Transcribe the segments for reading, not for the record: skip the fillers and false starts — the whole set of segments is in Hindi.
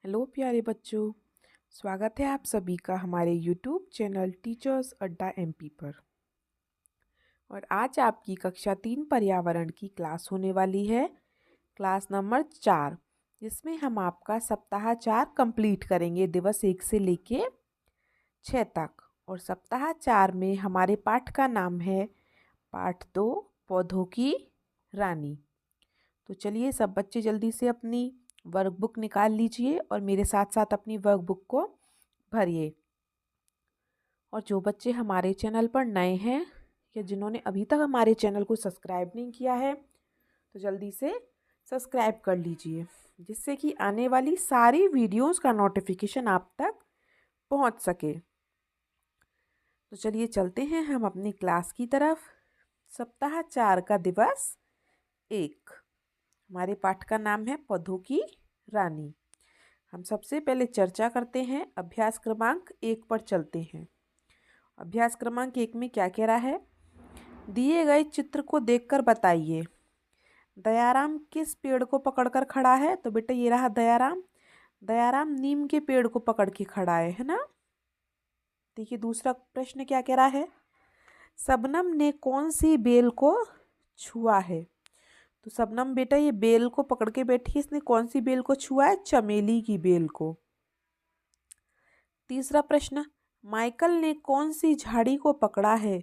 हेलो प्यारे बच्चों। स्वागत है आप सभी का हमारे यूट्यूब चैनल टीचर्स अड्डा एमपी पर। और आज आपकी कक्षा 3 पर्यावरण की क्लास होने वाली है, क्लास नंबर 4, जिसमें हम आपका सप्ताह 4 कंप्लीट करेंगे, दिवस 1 से लेके 6 तक। और सप्ताह 4 में हमारे पाठ का नाम है पाठ 2, पौधों की रानी। तो चलिए सब बच्चे जल्दी से अपनी वर्कबुक निकाल लीजिए और मेरे साथ साथ अपनी वर्कबुक को भरिए। और जो बच्चे हमारे चैनल पर नए हैं या जिन्होंने अभी तक हमारे चैनल को सब्सक्राइब नहीं किया है तो जल्दी से सब्सक्राइब कर लीजिए, जिससे कि आने वाली सारी वीडियोस का नोटिफिकेशन आप तक पहुंच सके। तो चलिए चलते हैं हम अपनी क्लास की तरफ। सप्ताह 4 का दिवस 1, हमारे पाठ का नाम है पौधों की रानी। हम सबसे पहले चर्चा करते हैं, अभ्यास क्रमांक 1 पर चलते हैं। अभ्यास क्रमांक 1 में क्या कह रहा है? दिए गए चित्र को देखकर बताइए दयाराम किस पेड़ को पकड़कर खड़ा है। तो बेटा ये रहा दयाराम। दयाराम नीम के पेड़ को पकड़ के खड़ा है ना। देखिए दूसरा प्रश्न क्या कह रहा है? शबनम ने कौन सी बेल को छुआ है। तो शबनम बेटा ये बेल को पकड़ के बैठी है, इसने कौन सी बेल को छुआ है? चमेली की बेल को। तीसरा प्रश्न, माइकल ने कौन सी झाड़ी को पकड़ा है।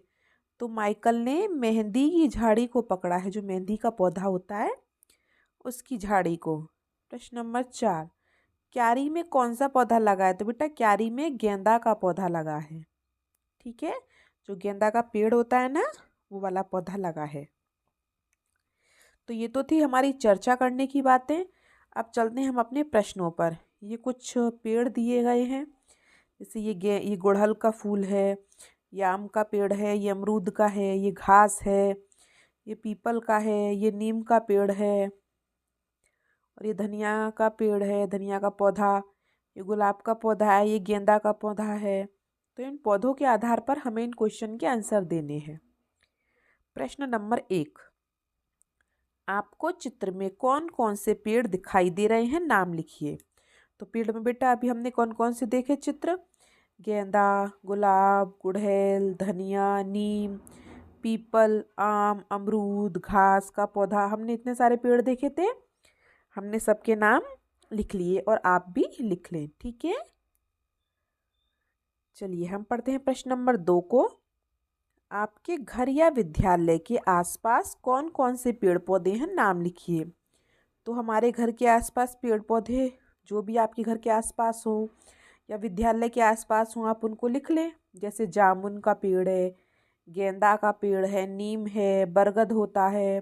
तो माइकल ने मेहंदी की झाड़ी को पकड़ा है, जो मेहंदी का पौधा होता है उसकी झाड़ी को। प्रश्न नंबर 4, क्यारी में कौन सा पौधा लगा है। तो बेटा क्यारी में गेंदा का पौधा लगा है। ठीक है, जो गेंदा का पेड़ होता है ना, वो वाला पौधा लगा है। तो ये तो थी हमारी चर्चा करने की बातें। अब चलते हैं हम अपने प्रश्नों पर। ये कुछ पेड़ दिए गए हैं, जैसे ये गुड़हल का फूल है, ये आम का पेड़ है, ये अमरूद का है, ये घास है, ये पीपल का है, ये नीम का पेड़ है, और ये धनिया का पेड़ है, धनिया का पौधा, ये गुलाब का पौधा है, ये गेंदा का पौधा है। तो इन पौधों के आधार पर हमें इन क्वेश्चन के आंसर देने हैं। प्रश्न नंबर 1, आपको चित्र में कौन कौन से पेड़ दिखाई दे रहे हैं, नाम लिखिए। तो पेड़ में बेटा अभी हमने कौन कौन से देखे चित्र? गेंदा, गुलाब, गुड़हल, धनिया, नीम, पीपल, आम, अमरूद, घास का पौधा, हमने इतने सारे पेड़ देखे थे। हमने सबके नाम लिख लिए और आप भी लिख लें, ठीक है। चलिए हम पढ़ते हैं प्रश्न नंबर 2 को। आपके घर या विद्यालय के आसपास कौन कौन से पेड़ पौधे हैं, नाम लिखिए। तो हमारे घर के आसपास पेड़ पौधे जो भी आपके घर के आसपास हो या विद्यालय के आसपास हो, आप उनको लिख लें। जैसे जामुन का पेड़ है, गेंदा का पेड़ है, नीम है, बरगद होता है,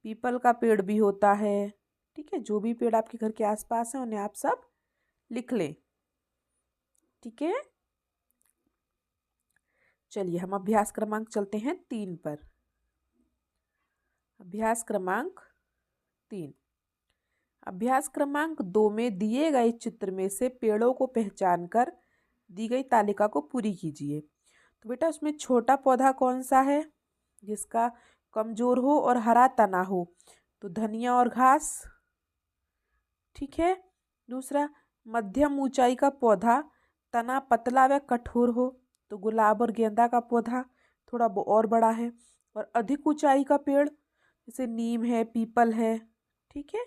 पीपल का पेड़ भी होता है। ठीक है, जो भी पेड़ आपके घर के आसपास हैं उन्हें आप सब लिख लें, ठीक है। चलिए हम अभ्यास क्रमांक चलते हैं 3 पर। अभ्यास क्रमांक 3, अभ्यास क्रमांक 2 में दिए गए चित्र में से पेड़ों को पहचान कर दी गई तालिका को पूरी कीजिए। तो बेटा उसमें छोटा पौधा कौन सा है जिसका कमजोर हो और हरा तना हो? तो धनिया और घास, ठीक है। दूसरा, मध्यम ऊंचाई का पौधा, तना पतला व कठोर हो। तो गुलाब और गेंदा का पौधा थोड़ा और बड़ा है। और अधिक ऊंचाई का पेड़ जैसे नीम है, पीपल है, ठीक है।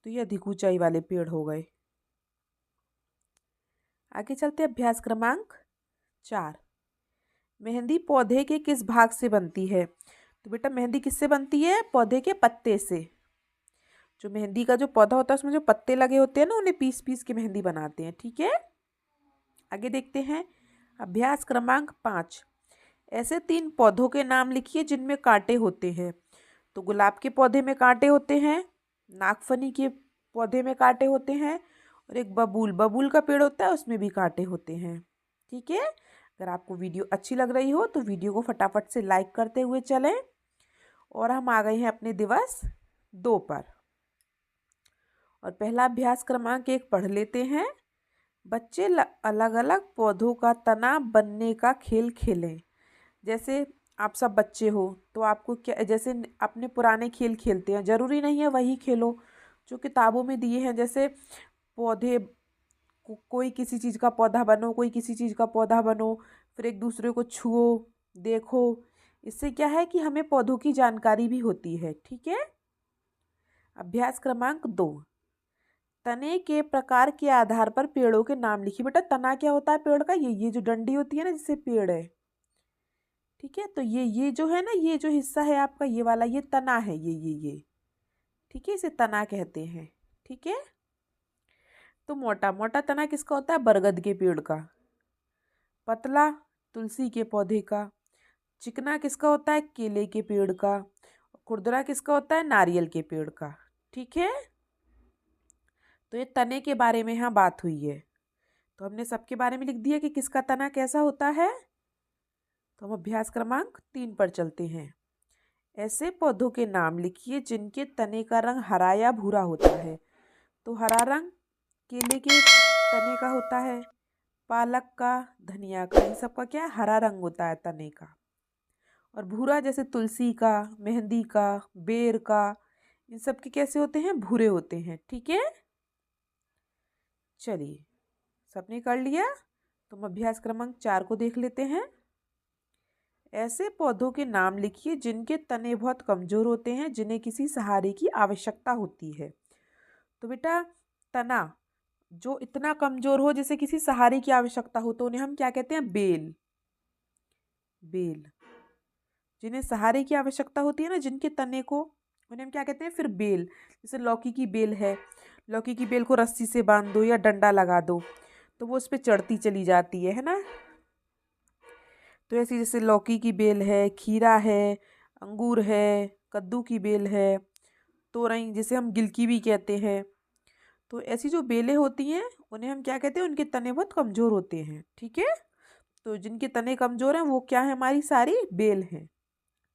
तो ये अधिक ऊंचाई वाले पेड़ हो गए। आगे चलते अभ्यास क्रमांक 4, मेहंदी पौधे के किस भाग से बनती है? तो बेटा मेहंदी किससे बनती है? पौधे के पत्ते से। जो मेहंदी का जो पौधा होता है उसमें जो पत्ते लगे होते हैं ना, उन्हें पीस पीस के मेहंदी बनाते हैं, ठीक है। आगे देखते हैं अभ्यास क्रमांक 5, ऐसे 3 पौधों के नाम लिखिए जिनमें कांटे होते हैं। तो गुलाब के पौधे में कांटे होते हैं, नागफनी के पौधे में कांटे होते हैं, और एक बबूल का पेड़ होता है उसमें भी कांटे होते हैं, ठीक है। अगर आपको वीडियो अच्छी लग रही हो तो वीडियो को फटाफट से लाइक करते हुए चलें। और हम आ गए हैं अपने दिवस 2 पर। और पहला अभ्यास क्रमांक 1 पढ़ लेते हैं। बच्चे अलग अलग पौधों का तना बनने का खेल खेलें। जैसे आप सब बच्चे हो तो आपको क्या, जैसे अपने पुराने खेल खेलते हैं, ज़रूरी नहीं है वही खेलो। जो किताबों में दिए हैं, जैसे पौधे, कोई किसी चीज़ का पौधा बनो, कोई किसी चीज़ का पौधा बनो, फिर एक दूसरे को छुओ, देखो। इससे क्या है कि हमें पौधों की जानकारी भी होती है। ठीक है। अभ्यास क्रमांक 2, तने के प्रकार के आधार पर पेड़ों के नाम लिखिए। बेटा तना क्या होता है पेड़ का? ये जो डंडी होती है ना, जिससे पेड़ है। ठीक है। तो ये जो है ना, ये जो हिस्सा है आपका, ये वाला, ये तना है, ये। ठीक है, इसे तना कहते हैं। ठीक है। तो मोटा मोटा तना किसका होता है? बरगद के पेड़ का। पतला तुलसी के पौधे का। चिकना किसका होता है? केले के पेड़ का। खुरदरा किसका होता है? नारियल के पेड़ का। ठीक है। तो ये तने के बारे में यहाँ बात हुई है। तो हमने सबके बारे में लिख दिया कि किसका तना कैसा होता है। तो हम अभ्यास क्रमांक 3 पर चलते हैं। ऐसे पौधों के नाम लिखिए जिनके तने का रंग हरा या भूरा होता है। तो हरा रंग केले के तने का होता है, पालक का, धनिया का, इन सब का क्या है? हरा रंग होता है तने का। और भूरा जैसे तुलसी का, मेहंदी का, बेर का, इन सब के कैसे होते हैं? भूरे होते हैं। ठीक है। चलिए, सबने कर लिया। तो हम अभ्यास क्रमांक 4 को देख लेते हैं। ऐसे पौधों के नाम लिखिए जिनके तने बहुत कमजोर होते हैं, जिन्हें किसी सहारे की आवश्यकता होती है। तो बेटा तना जो इतना कमजोर हो जिसे किसी सहारे की आवश्यकता हो, तो उन्हें हम क्या कहते हैं? बेल। बेल। जिन्हें सहारे की आवश्यकता होती है ना, जिनके तने को, उन्हें हम क्या कहते हैं? फिर बेल। जैसे लौकी की बेल है, लौकी की बेल को रस्सी से बांध दो या डंडा लगा दो तो वो उस पर चढ़ती चली जाती है ना। तो ऐसी जैसे लौकी की बेल है, खीरा है, अंगूर है, कद्दू की बेल है, तोरई जिसे हम गिलकी भी कहते हैं। तो ऐसी जो बेलें होती हैं उन्हें हम क्या कहते हैं? उनके तने बहुत कमज़ोर होते हैं। ठीक है। तो जिनके तने कमज़ोर हैं वो क्या है? हमारी सारी बेल हैं।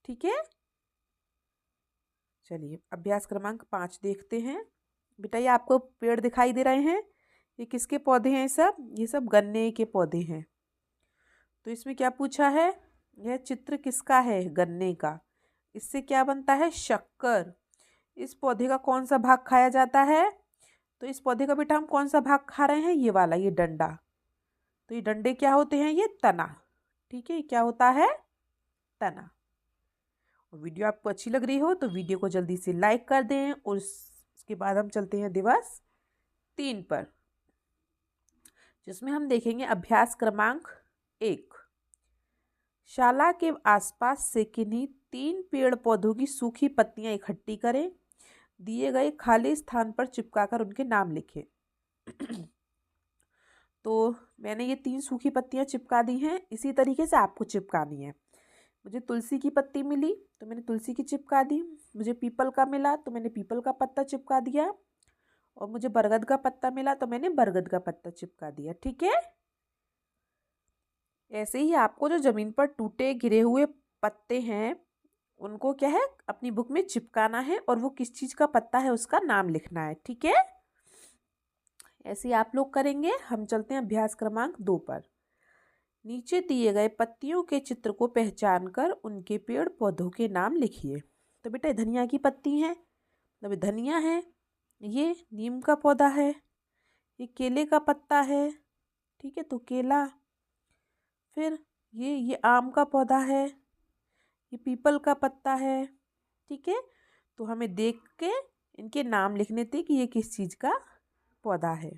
ठीक है। चलिए अभ्यास क्रमांक 5 देखते हैं। बेटा ये आपको पेड़ दिखाई दे रहे हैं, ये किसके पौधे हैं? ये सब गन्ने के पौधे हैं। तो इसमें क्या पूछा है? यह चित्र किसका है? गन्ने का। इससे क्या बनता है? शक्कर। इस पौधे का कौन सा भाग खाया जाता है? तो इस पौधे का बेटा हम कौन सा भाग खा रहे हैं? ये वाला, ये डंडा। तो ये डंडे क्या होते हैं? ये तना। ठीक है, क्या होता है? तना। और वीडियो आपको अच्छी लग रही हो तो वीडियो को जल्दी से लाइक कर दें। और उसके बाद हम चलते हैं दिवस 3 पर, जिसमें हम देखेंगे अभ्यास क्रमांक 1। शाला के आसपास से किन्हीं 3 पेड़ पौधों की सूखी पत्तियां इकट्ठी करें, दिए गए खाली स्थान पर चिपकाकर उनके नाम लिखें। तो मैंने ये 3 सूखी पत्तियां चिपका दी हैं, इसी तरीके से आपको चिपकानी है। मुझे तुलसी की पत्ती मिली तो मैंने तुलसी की चिपका दी, मुझे पीपल का मिला तो मैंने पीपल का पत्ता चिपका दिया, और मुझे बरगद का पत्ता मिला तो मैंने बरगद का पत्ता चिपका दिया। ठीक है। ऐसे ही आपको जो ज़मीन पर टूटे गिरे हुए पत्ते हैं उनको क्या है? अपनी बुक में चिपकाना है, और वो किस चीज़ का पत्ता है उसका नाम लिखना है। ठीक है। ऐसे ही आप लोग करेंगे। हम चलते हैं अभ्यास क्रमांक 2 पर। नीचे दिए गए पत्तियों के चित्र को पहचानकर उनके पेड़ पौधों के नाम लिखिए। तो बेटा धनिया की पत्ती है, मतलब धनिया है, ये नीम का पौधा है, ये केले का पत्ता है। ठीक है, तो केला। फिर ये आम का पौधा है, ये पीपल का पत्ता है। ठीक है। तो हमें देख के इनके नाम लिखने थे कि ये किस चीज़ का पौधा है।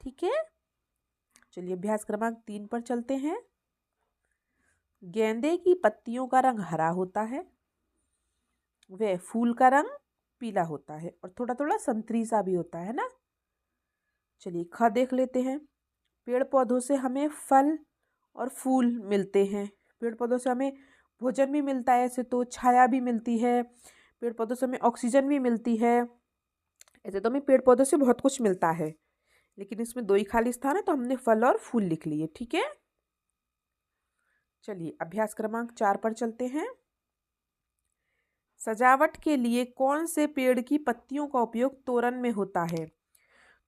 ठीक है। चलिए अभ्यास क्रमांक 3 पर चलते हैं। गेंदे की पत्तियों का रंग हरा होता है, वह फूल का रंग पीला होता है, और थोड़ा थोड़ा संतरी सा भी होता है ना। चलिए ख देख लेते हैं। पेड़ पौधों से हमें फल और फूल मिलते हैं। पेड़ पौधों से हमें भोजन भी मिलता है, ऐसे तो छाया भी मिलती है, पेड़ पौधों से हमें ऑक्सीजन भी मिलती है। ऐसे तो हमें पेड़ पौधों से बहुत कुछ मिलता है, लेकिन इसमें 2 ही खाली स्थान है तो हमने फल और फूल लिख लिए। ठीक है। चलिए अभ्यास क्रमांक 4 पर चलते हैं। सजावट के लिए कौन से पेड़ की पत्तियों का उपयोग तोरण में होता है?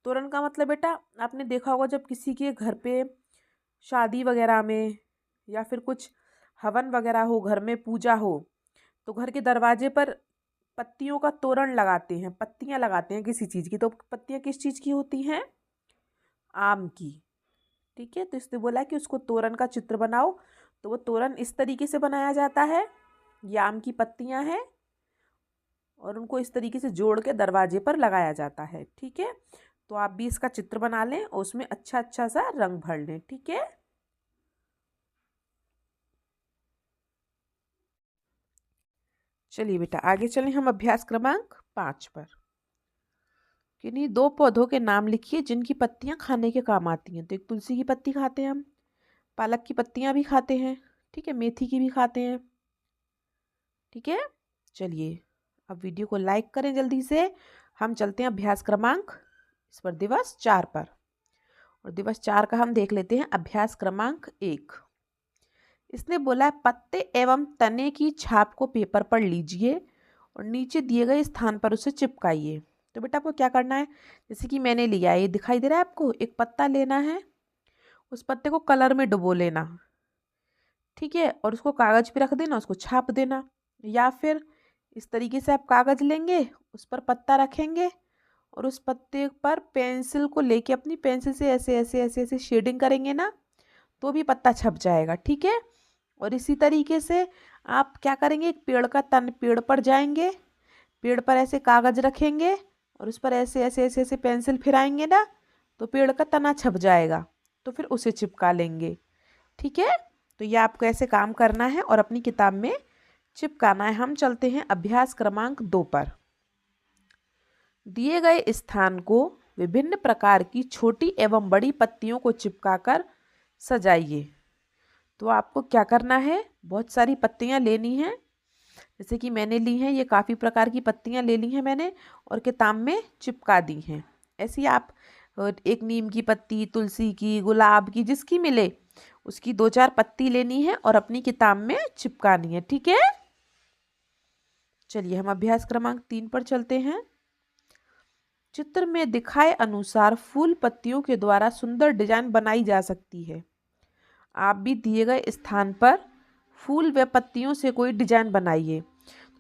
तोरण का मतलब बेटा आपने देखा होगा, जब किसी के घर पे शादी वगैरह में या फिर कुछ हवन वगैरह हो, घर में पूजा हो, तो घर के दरवाजे पर पत्तियों का तोरण लगाते हैं, पत्तियां लगाते हैं किसी चीज़ की, तो पत्तियां किस चीज़ की होती हैं? आम की। ठीक है, तो इसने बोला कि उसको तोरण का चित्र बनाओ, तो वो तोरण इस तरीके से बनाया जाता है। ये आम की पत्तियां हैं और उनको इस तरीके से जोड़ के दरवाजे पर लगाया जाता है। ठीक है, तो आप भी इसका चित्र बना लें और उसमें अच्छा अच्छा सा रंग भर लें। ठीक है, चलिए बेटा आगे चलें हम अभ्यास क्रमांक 5 पर। किन्हीं दो पौधों के नाम लिखिए जिनकी पत्तियां खाने के काम आती हैं। तो एक तुलसी की पत्ती खाते हैं हम, पालक की पत्तियां भी खाते हैं, ठीक है, मेथी की भी खाते हैं। ठीक है, चलिए अब वीडियो को लाइक करें जल्दी से। हम चलते हैं अभ्यास क्रमांक इस पर दिवस 4 पर, और दिवस 4 का हम देख लेते हैं अभ्यास क्रमांक 1। इसने बोला है पत्ते एवं तने की छाप को पेपर पर लीजिए और नीचे दिए गए स्थान पर उसे चिपकाइए। तो बेटा आपको क्या करना है, जैसे कि मैंने लिया है, ये दिखाई दे रहा है आपको, एक पत्ता लेना है, उस पत्ते को कलर में डुबो लेना, ठीक है, और उसको कागज पे रख देना, उसको छाप देना। या फिर इस तरीके से आप कागज लेंगे, उस पर पत्ता रखेंगे और उस पत्ते पर पेंसिल को लेके अपनी पेंसिल से ऐसे ऐसे ऐसे ऐसे शेडिंग करेंगे ना, तो भी पत्ता छप जाएगा। ठीक है, और इसी तरीके से आप क्या करेंगे, एक पेड़ का तन, पेड़ पर जाएंगे, पेड़ पर ऐसे कागज रखेंगे और उस पर ऐसे ऐसे ऐसे ऐसे पेंसिल फिराएंगे ना, तो पेड़ का तना छप जाएगा, तो फिर उसे चिपका लेंगे। ठीक है, तो ये आपको ऐसे काम करना है और अपनी किताब में चिपकाना है। हम चलते हैं अभ्यास क्रमांक 2 पर। दिए गए स्थान को विभिन्न प्रकार की छोटी एवं बड़ी पत्तियों को चिपकाकर सजाइए। तो आपको क्या करना है, बहुत सारी पत्तियां लेनी हैं, जैसे कि मैंने ली हैं, ये काफ़ी प्रकार की पत्तियां ले ली हैं मैंने और किताब में चिपका दी हैं। ऐसी आप एक नीम की पत्ती, तुलसी की, गुलाब की, जिसकी मिले उसकी 2-4 पत्ती लेनी है और अपनी किताब में चिपकानी है। ठीक है, चलिए हम अभ्यास क्रमांक 3 पर चलते हैं। चित्र में दिखाए अनुसार फूल पत्तियों के द्वारा सुंदर डिजाइन बनाई जा सकती है। आप भी दिए गए स्थान पर फूल व पत्तियों से कोई डिजाइन बनाइए।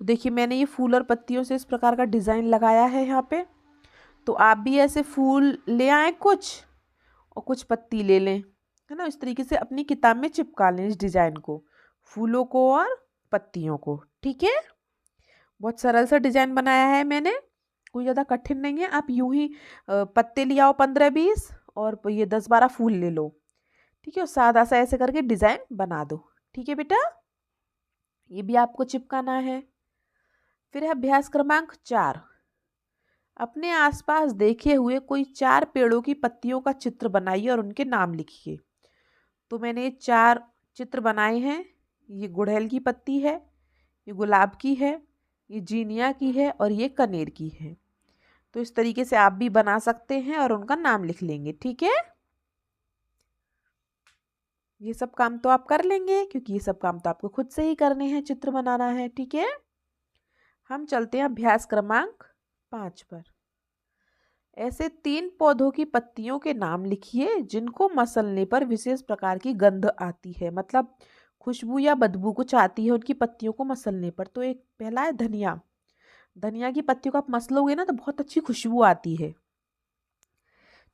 तो देखिए मैंने ये फूल और पत्तियों से इस प्रकार का डिजाइन लगाया है यहाँ पे। तो आप भी ऐसे फूल ले आए कुछ और कुछ पत्ती ले लें, है ना, इस तरीके से अपनी किताब में चिपका लें इस डिजाइन को, फूलों को और पत्तियों को। ठीक है, बहुत सरल सा डिजाइन बनाया है मैंने, कोई ज़्यादा कठिन नहीं है। आप यूं ही पत्ते ले आओ 15-20 और ये 10-12 फूल ले लो, ठीक है, और सादा सा ऐसे करके डिजाइन बना दो। ठीक है बेटा, ये भी आपको चिपकाना है। फिर है अभ्यास क्रमांक 4। अपने आसपास देखे हुए कोई 4 पेड़ों की पत्तियों का चित्र बनाइए और उनके नाम लिखिए। तो मैंने 4 चित्र बनाए हैं। ये गुड़हल की पत्ती है, ये गुलाब की है, ये जीनिया की है और ये कनेर की है। तो इस तरीके से आप भी बना सकते हैं और उनका नाम लिख लेंगे। ठीक है, ये सब काम तो आप कर लेंगे क्योंकि ये सब काम तो आपको खुद से ही करने हैं, चित्र बनाना है। ठीक है, हम चलते हैं अभ्यास क्रमांक 5 पर। ऐसे 3 पौधों की पत्तियों के नाम लिखिए जिनको मसलने पर विशेष प्रकार की गंध आती है, मतलब खुशबू या बदबू कुछ आती है उनकी पत्तियों को मसलने पर। तो एक पहला है धनिया, धनिया की पत्तियों को आप मसलोगे ना तो बहुत अच्छी खुशबू आती है।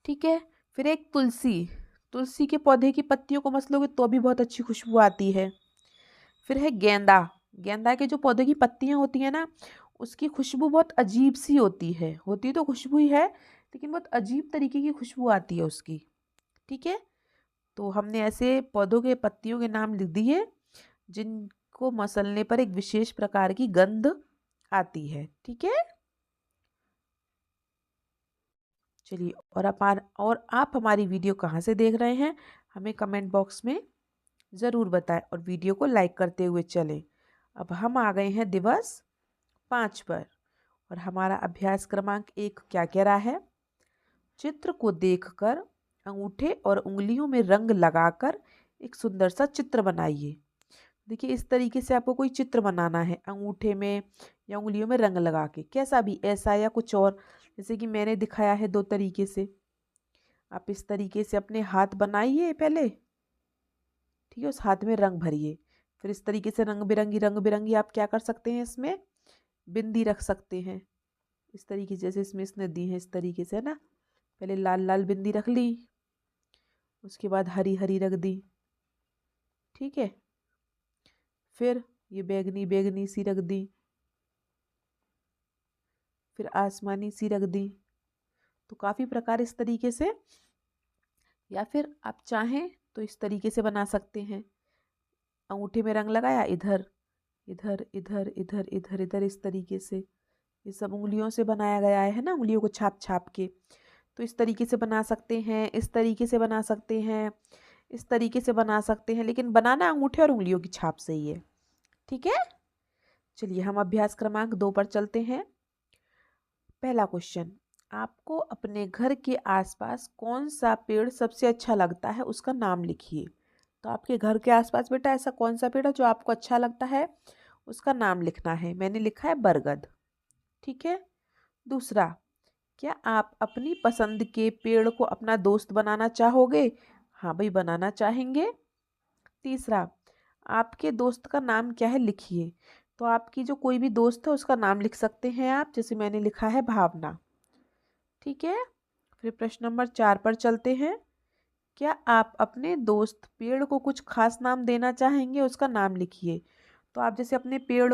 ठीक है, फिर एक तुलसी, तुलसी के पौधे की पत्तियों को मसलोगे तो भी बहुत अच्छी खुशबू आती है। फिर है गेंदा, गेंदा के जो पौधे की पत्तियां होती है ना, उसकी खुशबू बहुत अजीब सी होती तो खुशबू ही है, लेकिन बहुत अजीब तरीके की खुशबू आती है उसकी। ठीक है, तो हमने ऐसे पौधों के पत्तियों के नाम लिख दिए जिनको मसलने पर एक विशेष प्रकार की गंध आती है। ठीक है, चलिए, और आप हमारी वीडियो कहाँ से देख रहे हैं हमें कमेंट बॉक्स में ज़रूर बताएं और वीडियो को लाइक करते हुए चलें। अब हम आ गए हैं दिवस 5 पर और हमारा अभ्यास क्रमांक 1 क्या कह रहा है, चित्र को देखकर अंगूठे और उंगलियों में रंग लगाकर एक सुंदर सा चित्र बनाइए। देखिए इस तरीके से आपको कोई चित्र बनाना है, अंगूठे में या उंगलियों में रंग लगा के, कैसा भी, ऐसा या कुछ और, जैसे कि मैंने दिखाया है 2 तरीके से। आप इस तरीके से अपने हाथ बनाइए पहले, ठीक है, उस हाथ में रंग भरिए। फिर इस तरीके से रंग बिरंगी आप क्या कर सकते हैं, इसमें बिंदी रख सकते हैं इस तरीके से, जैसे इसमें इसने दी है इस तरीके से, है ना। पहले लाल लाल बिंदी रख ली, उसके बाद हरी हरी रख दी, ठीक है। फिर ये बैगनी बैगनी सी रख दी, फिर आसमानी सी रख दी। तो काफ़ी प्रकार इस तरीके से, या फिर आप चाहें तो इस तरीके से बना सकते हैं। अंगूठे में रंग लगाया, इधर इधर इधर इधर इधर इधर इस तरीके से, ये सब उंगलियों से बनाया गया है ना, उंगलियों को छाप छाप के। तो इस तरीके से बना सकते हैं, इस तरीके से बना सकते हैं, इस तरीके से बना सकते हैं, लेकिन बनाना अंगूठे और उंगलियों की छाप से ही है, ठीक है। चलिए हम अभ्यास क्रमांक 2 पर चलते हैं। पहला क्वेश्चन, आपको अपने घर के आसपास कौन सा पेड़ सबसे अच्छा लगता है, उसका नाम लिखिए। तो आपके घर के आसपास बेटा ऐसा कौन सा पेड़ है जो आपको अच्छा लगता है, उसका नाम लिखना है। मैंने लिखा है बरगद, ठीक है। दूसरा, क्या आप अपनी पसंद के पेड़ को अपना दोस्त बनाना चाहोगे? हाँ भाई, बनाना चाहेंगे। तीसरा, आपके दोस्त का नाम क्या है, लिखिए। तो आपकी जो कोई भी दोस्त है उसका नाम लिख सकते हैं आप, जैसे मैंने लिखा है भावना, ठीक है। फिर प्रश्न नंबर 4 पर चलते हैं। क्या आप अपने दोस्त पेड़ को कुछ खास नाम देना चाहेंगे, उसका नाम लिखिए। तो आप जैसे अपने पेड़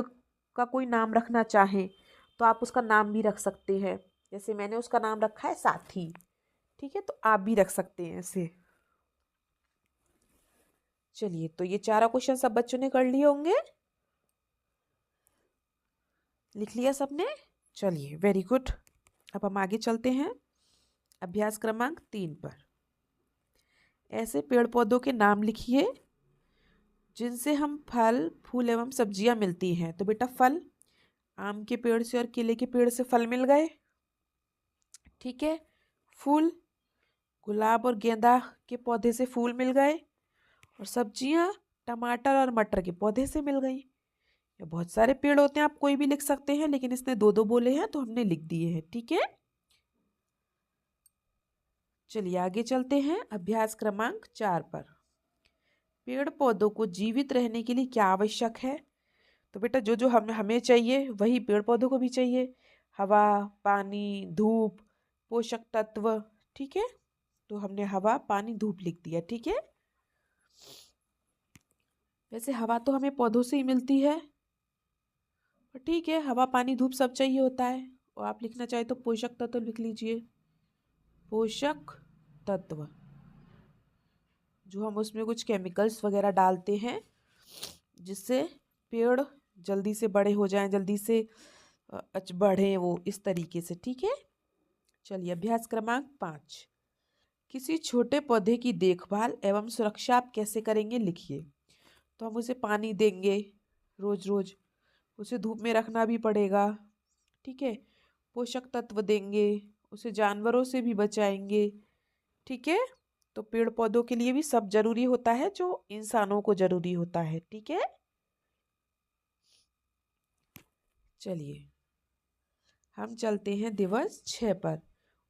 का कोई नाम रखना चाहें तो आप उसका नाम भी रख सकते हैं, जैसे मैंने उसका नाम रखा है साथी, ठीक है। तो आप भी रख सकते हैं ऐसे। चलिए, तो ये चारों क्वेश्चन सब बच्चों ने कर लिए होंगे, लिख लिया सबने। चलिए, वेरी गुड। अब हम आगे चलते हैं अभ्यास क्रमांक 3 पर। ऐसे पेड़ पौधों के नाम लिखिए जिनसे हम फल फूल एवं सब्जियां मिलती हैं। तो बेटा फल, आम के पेड़ से और केले के पेड़ से फल मिल गए, ठीक है। फूल, गुलाब और गेंदा के पौधे से फूल मिल गए, और सब्जियां टमाटर और मटर के पौधे से मिल गई। ये बहुत सारे पेड़ होते हैं, आप कोई भी लिख सकते हैं, लेकिन इसने दो दो बोले हैं तो हमने लिख दिए हैं, ठीक है। चलिए आगे चलते हैं अभ्यास क्रमांक 4 पर। पेड़ पौधों को जीवित रहने के लिए क्या आवश्यक है? तो बेटा जो जो हमें चाहिए वही पेड़ पौधों को भी चाहिए। हवा, पानी, धूप, पोषक तत्व, ठीक है। तो हमने हवा, पानी, धूप लिख दिया, ठीक है। वैसे हवा तो हमें पौधों से ही मिलती है, ठीक है। हवा, पानी, धूप सब चाहिए होता है। और आप लिखना चाहे तो पोषक तत्व लिख लीजिए। पोषक तत्व, जो हम उसमें कुछ केमिकल्स वगैरह डालते हैं जिससे पेड़ जल्दी से बड़े हो जाएं, जल्दी से बढ़े वो, इस तरीके से, ठीक है। चलिए अभ्यास क्रमांक 5। किसी छोटे पौधे की देखभाल एवं सुरक्षा आप कैसे करेंगे, लिखिए। तो हम उसे पानी देंगे रोज रोज, उसे धूप में रखना भी पड़ेगा, ठीक है। पोषक तत्व देंगे, उसे जानवरों से भी बचाएंगे, ठीक है। तो पेड़ पौधों के लिए भी सब जरूरी होता है जो इंसानों को जरूरी होता है, ठीक है। चलिए हम चलते हैं दिवस 6 पर।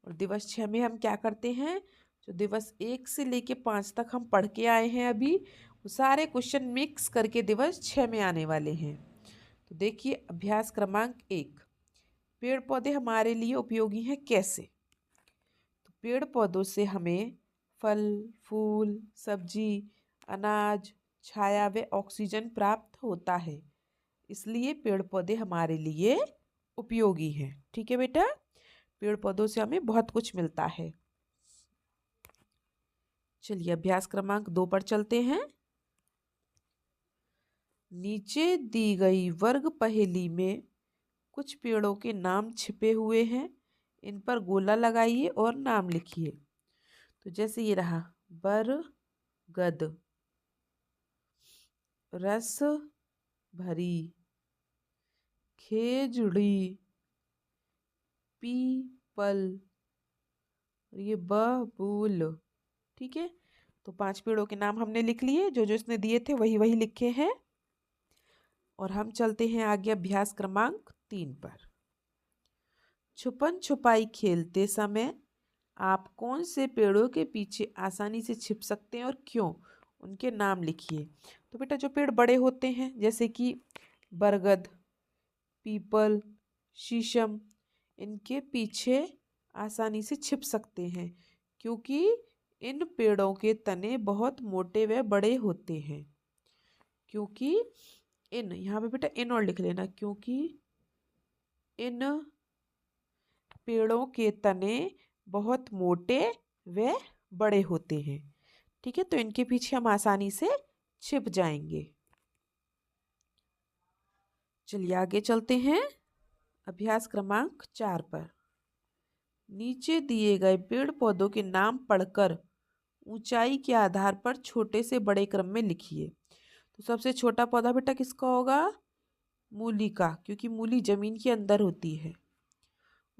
और दिवस 6 में हम क्या करते हैं, जो दिवस 1 से लेके 5 तक हम पढ़ के आए हैं अभी, वो सारे क्वेश्चन मिक्स करके दिवस 6 में आने वाले हैं। तो देखिए अभ्यास क्रमांक 1, पेड़ पौधे हमारे लिए उपयोगी हैं कैसे। तो पेड़ पौधों से हमें फल, फूल, सब्जी, अनाज, छाया व ऑक्सीजन प्राप्त होता है, इसलिए पेड़ पौधे हमारे लिए उपयोगी हैं, ठीक है बेटा। पेड़ पौधों से हमें बहुत कुछ मिलता है। चलिए अभ्यास क्रमांक 2 पर चलते हैं। नीचे दी गई वर्ग पहेली में कुछ पेड़ों के नाम छिपे हुए हैं, इन पर गोला लगाइए और नाम लिखिए। तो जैसे ये रहा, बरगद, रस भरी, खेजड़ी, पीपल, और ये बबूल, ठीक है। तो 5 पेड़ों के नाम हमने लिख लिए, जो जो इसने दिए थे वही वही लिखे हैं। और हम चलते हैं आगे अभ्यास क्रमांक 3 पर। छुपन छुपाई खेलते समय आप कौन से पेड़ों के पीछे आसानी से छिप सकते हैं और क्यों, उनके नाम लिखिए। तो बेटा जो पेड़ बड़े होते हैं जैसे कि बरगद, पीपल, शीशम इनके पीछे आसानी से छिप सकते हैं क्योंकि इन पेड़ों के तने बहुत मोटे व बड़े होते हैं। क्योंकि इन, यहाँ पे बेटा इन और लिख लेना, क्योंकि इन पेड़ों के तने बहुत मोटे व बड़े होते हैं। ठीक है, तो इनके पीछे हम आसानी से छिप जाएंगे। चलिए आगे चलते हैं अभ्यास क्रमांक 4 पर। नीचे दिए गए पेड़ पौधों के नाम पढ़कर ऊंचाई के आधार पर छोटे से बड़े क्रम में लिखिए। तो सबसे छोटा पौधा बेटा किसका होगा? मूली का, क्योंकि मूली जमीन के अंदर होती है।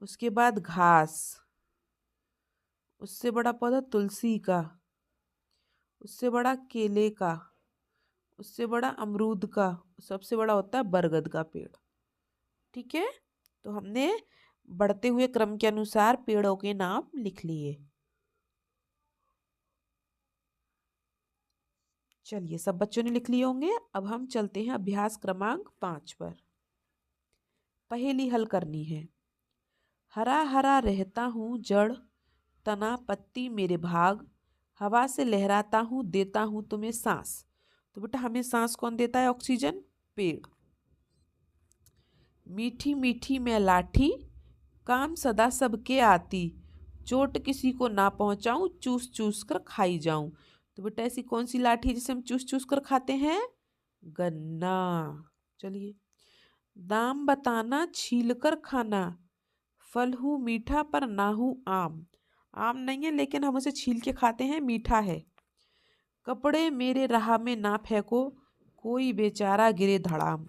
उसके बाद घास, उससे बड़ा पौधा तुलसी का, उससे बड़ा केले का, उससे बड़ा अमरूद का, सबसे बड़ा होता है बरगद का पेड़। ठीक है, तो हमने बढ़ते हुए क्रम के अनुसार पेड़ों के नाम लिख लिए। चलिए, सब बच्चों ने लिख लिए होंगे। अब हम चलते हैं अभ्यास क्रमांक 5 पर। पहेली हल करनी है। हरा हरा रहता हूँ जड़, तना पत्ती मेरे भाग, हवा से लहराता हूँ देता हूँ तुम्हें सांस। तो बेटा हमें सांस कौन देता है? ऑक्सीजन, पेड़। मीठी मीठी मैं लाठी, काम सदा सबके आती, चोट किसी को ना पहुंचाऊं, चूस चूस कर खाई जाऊं। तो बेटा ऐसी कौन सी लाठी है जिसे हम चूस चूस कर खाते हैं? गन्ना। चलिए, दाम बताना छील कर खाना, फल हूँ मीठा पर ना हूँ आम। आम नहीं है लेकिन हम उसे छील के खाते हैं, मीठा है। कपड़े मेरे राह में ना फेंको, कोई बेचारा गिरे धड़ाम।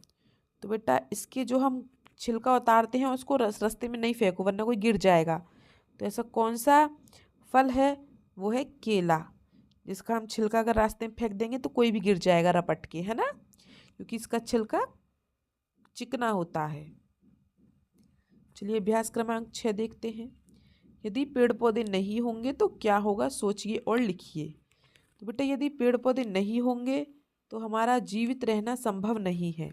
तो बेटा इसके जो हम छिलका उतारते हैं उसको रास्ते में नहीं फेंको वरना कोई गिर जाएगा। तो ऐसा कौन सा फल है? वो है केला, जिसका हम छिलका अगर रास्ते में फेंक देंगे तो कोई भी गिर जाएगा रपट के, है ना, क्योंकि इसका छिलका चिकना होता है। चलिए अभ्यास क्रमांक 6 देखते हैं। यदि पेड़ पौधे नहीं होंगे तो क्या होगा, सोचिए और लिखिए। तो बेटा यदि पेड़ पौधे नहीं होंगे तो हमारा जीवित रहना संभव नहीं है।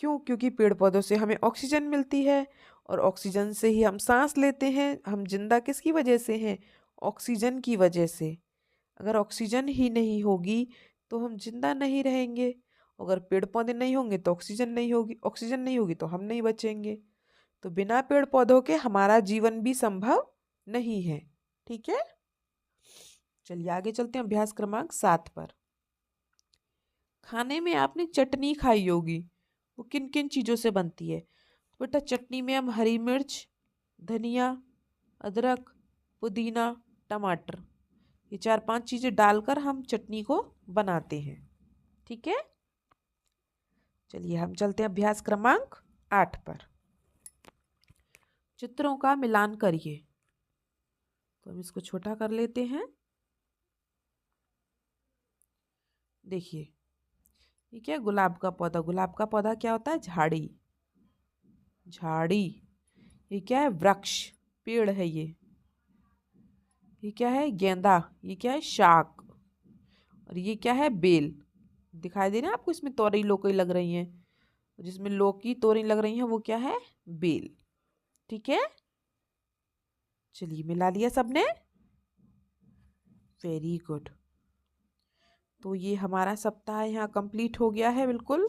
क्यों? क्योंकि पेड़ पौधों से हमें ऑक्सीजन मिलती है और ऑक्सीजन से ही हम सांस लेते हैं। हम जिंदा किसकी वजह से हैं? ऑक्सीजन की वजह से। अगर ऑक्सीजन ही नहीं होगी तो हम जिंदा नहीं रहेंगे। अगर पेड़ पौधे नहीं होंगे तो ऑक्सीजन नहीं होगी, ऑक्सीजन नहीं होगी तो हम नहीं बचेंगे। तो बिना पेड़ पौधों के हमारा जीवन भी संभव नहीं है। ठीक है, चलिए आगे चलते हैं अभ्यास क्रमांक 7 पर। खाने में आपने चटनी खाई होगी, वो किन किन चीज़ों से बनती है? तो बेटा चटनी में हम हरी मिर्च, धनिया, अदरक, पुदीना, टमाटर, ये 4-5 चीज़ें डालकर हम चटनी को बनाते हैं। ठीक है, चलिए हम चलते हैं अभ्यास क्रमांक 8 पर। चित्रों का मिलान करिए। तो हम इसको छोटा कर लेते हैं। देखिए ये क्या है? गुलाब का पौधा। गुलाब का पौधा क्या होता है? झाड़ी, झाड़ी। ये क्या है? वृक्ष, पेड़ है ये। ये क्या है? गेंदा। ये क्या है? शाक। और ये क्या है? बेल। दिखाई दे रहा है आपको? इसमें तोरई लोकई लग रही हैं, जिसमें लौकी तोरई लग रही हैं वो क्या है? बेल। ठीक है, चलिए मिला लिया सबने, वेरी गुड। तो ये हमारा सप्ताह यहाँ कंप्लीट हो गया है बिल्कुल।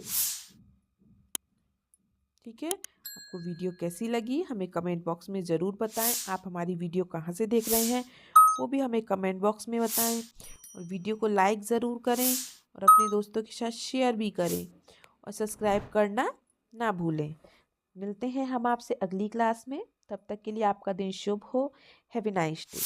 ठीक है, आपको वीडियो कैसी लगी हमें कमेंट बॉक्स में ज़रूर बताएं। आप हमारी वीडियो कहाँ से देख रहे हैं वो भी हमें कमेंट बॉक्स में बताएं। और वीडियो को लाइक ज़रूर करें और अपने दोस्तों के साथ शेयर भी करें और सब्सक्राइब करना ना भूलें। मिलते हैं हम आपसे अगली क्लास में, तब तक के लिए आपका दिन शुभ हो। Have a nice day.